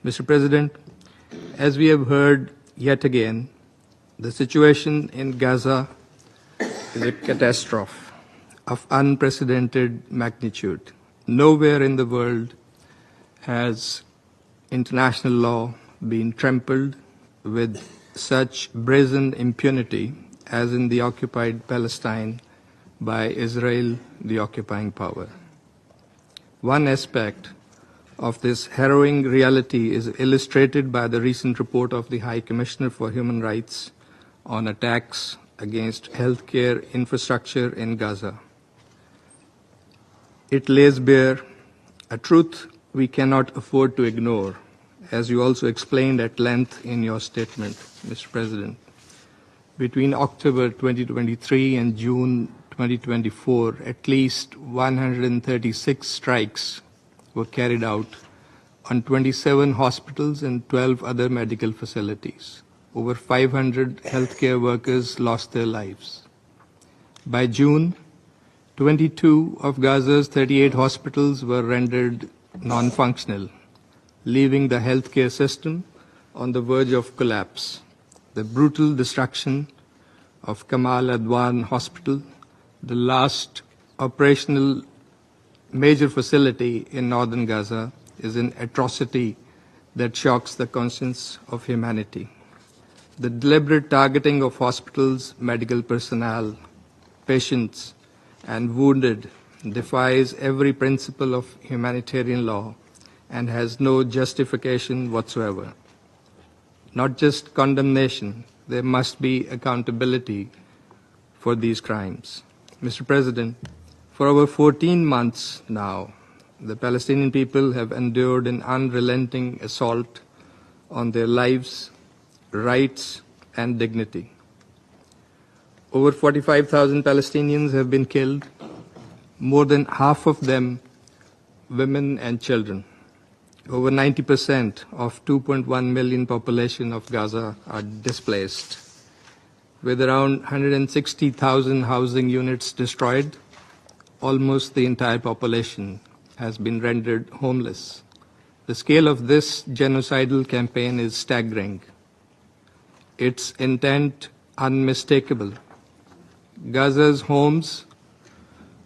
Mr. President, as we have heard yet again, the situation in Gaza is a catastrophe of unprecedented magnitude. Nowhere in the world has international law been trampled with such brazen impunity as in the occupied Palestine by Israel, the occupying power. One aspect of this harrowing reality is illustrated by the recent report of the High Commissioner for Human Rights on attacks against healthcare infrastructure in Gaza. It lays bare a truth we cannot afford to ignore, as you also explained at length in your statement, Mr. President. Between October 2023 and June 2024, at least 136 strikes were carried out on 27 hospitals and 12 other medical facilities. Over 500 healthcare workers lost their lives. By June, 22 of Gaza's 38 hospitals were rendered non-functional, leaving the healthcare system on the verge of collapse. The brutal destruction of Kamal Adwan Hospital, the last operational major facility in northern Gaza, is an atrocity that shocks the conscience of humanity. The deliberate targeting of hospitals, medical personnel, patients, and wounded defies every principle of humanitarian law and has no justification whatsoever. Not just condemnation, there must be accountability for these crimes. Mr. President, for over 14 months now, the Palestinian people have endured an unrelenting assault on their lives, rights, and dignity. Over 45,000 Palestinians have been killed, more than half of them women and children. Over 90% of 2.1 million population of Gaza are displaced, with around 160,000 housing units destroyed. Almost the entire population has been rendered homeless. The scale of this genocidal campaign is staggering. Its intent unmistakable. Gaza's homes,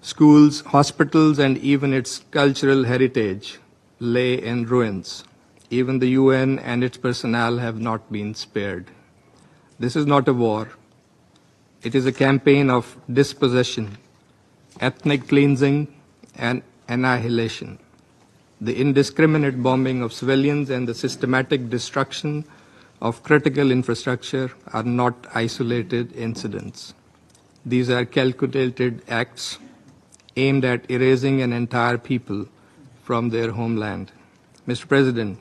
schools, hospitals, and even its cultural heritage lay in ruins. Even the UN and its personnel have not been spared. This is not a war. It is a campaign of dispossession, ethnic cleansing, and annihilation. The indiscriminate bombing of civilians and the systematic destruction of critical infrastructure are not isolated incidents. These are calculated acts aimed at erasing an entire people from their homeland. Mr. President,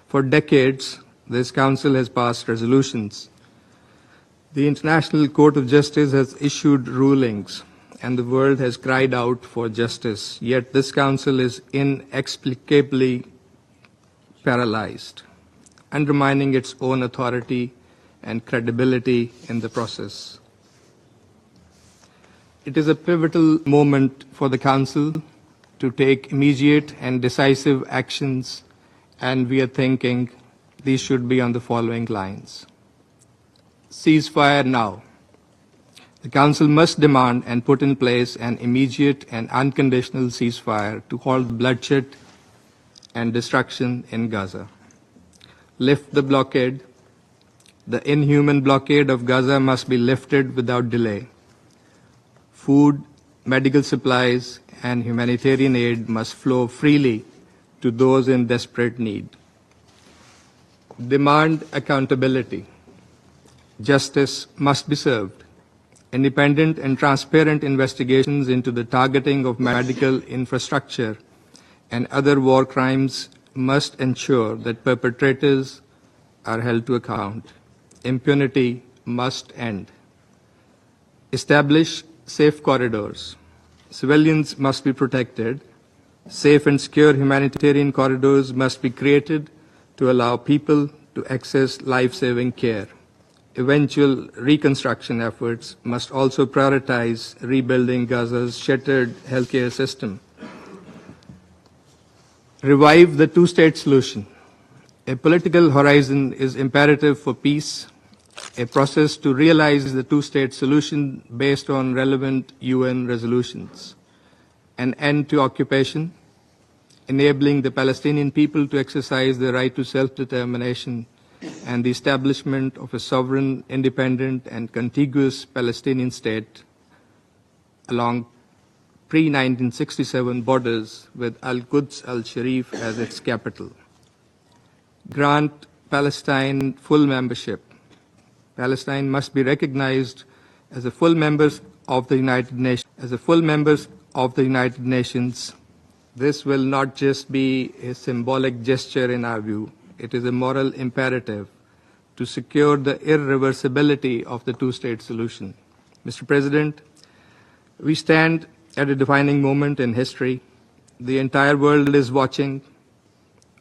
for decades, this Council has passed resolutions. The International Court of Justice has issued rulings, and the world has cried out for justice. Yet this Council is inexplicably paralyzed, undermining its own authority and credibility in the process. It is a pivotal moment for the Council to take immediate and decisive actions, and we are thinking these should be on the following lines. Ceasefire now. The Council must demand and put in place an immediate and unconditional ceasefire to halt bloodshed and destruction in Gaza. Lift the blockade. The inhuman blockade of Gaza must be lifted without delay. Food, medical supplies, and humanitarian aid must flow freely to those in desperate need. Demand accountability. Justice must be served. Independent and transparent investigations into the targeting of medical infrastructure and other war crimes must ensure that perpetrators are held to account. Impunity must end. Establish safe corridors. Civilians must be protected. Safe and secure humanitarian corridors must be created to allow people to access life-saving care. Eventual reconstruction efforts must also prioritize rebuilding Gaza's shattered healthcare system. Revive the two-state solution. A political horizon is imperative for peace, a process to realize the two-state solution based on relevant UN resolutions, an end to occupation, enabling the Palestinian people to exercise their right to self-determination, and the establishment of a sovereign, independent, and contiguous Palestinian state along pre-1967 borders with Al-Quds al-Sharif as its capital. Grant Palestine full membership. Palestine must be recognized as a full member of the United Nations. This will not just be a symbolic gesture in our view. It is a moral imperative to secure the irreversibility of the two-state solution. Mr. President, we stand at a defining moment in history. The entire world is watching.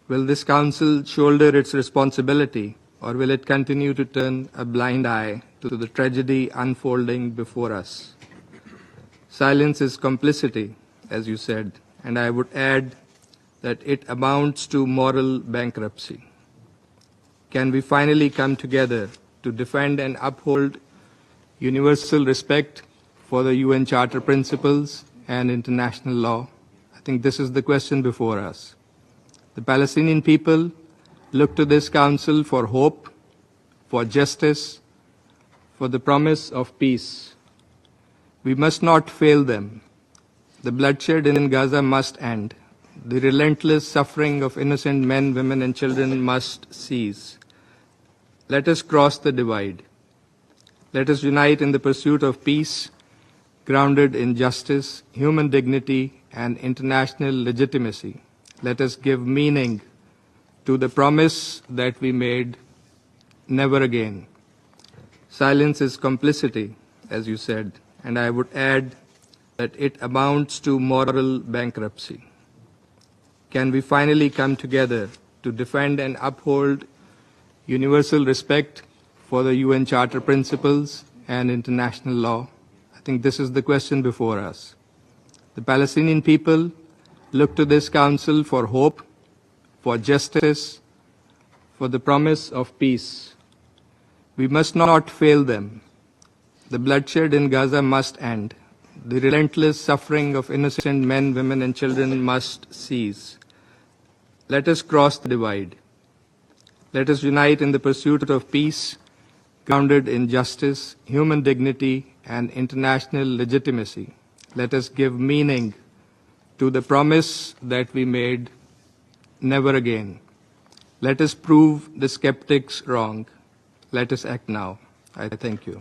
Will this Council shoulder its responsibility, or will it continue to turn a blind eye to the tragedy unfolding before us? Silence is complicity, as you said, and I would add that it amounts to moral bankruptcy. Can we finally come together to defend and uphold universal respect for the UN Charter principles and international law? I think this is the question before us. The Palestinian people look to this Council for hope, for justice, for the promise of peace. We must not fail them. The bloodshed in Gaza must end. The relentless suffering of innocent men, women, and children must cease. Let us cross the divide. Let us unite in the pursuit of peace, grounded in justice, human dignity, and international legitimacy. Let us give meaning to the promise that we made, never again. Silence is complicity, as you said, and I would add that it amounts to moral bankruptcy. Can we finally come together to defend and uphold universal respect for the UN Charter principles and international law? I think this is the question before us. The Palestinian people look to this Council for hope, for justice, for the promise of peace. We must not fail them. The bloodshed in Gaza must end. The relentless suffering of innocent men, women, and children must cease. Let us cross the divide. Let us unite in the pursuit of peace, grounded in justice, human dignity, and international legitimacy. Let us give meaning to the promise that we made, never again. Let us prove the skeptics wrong. Let us act now. I thank you.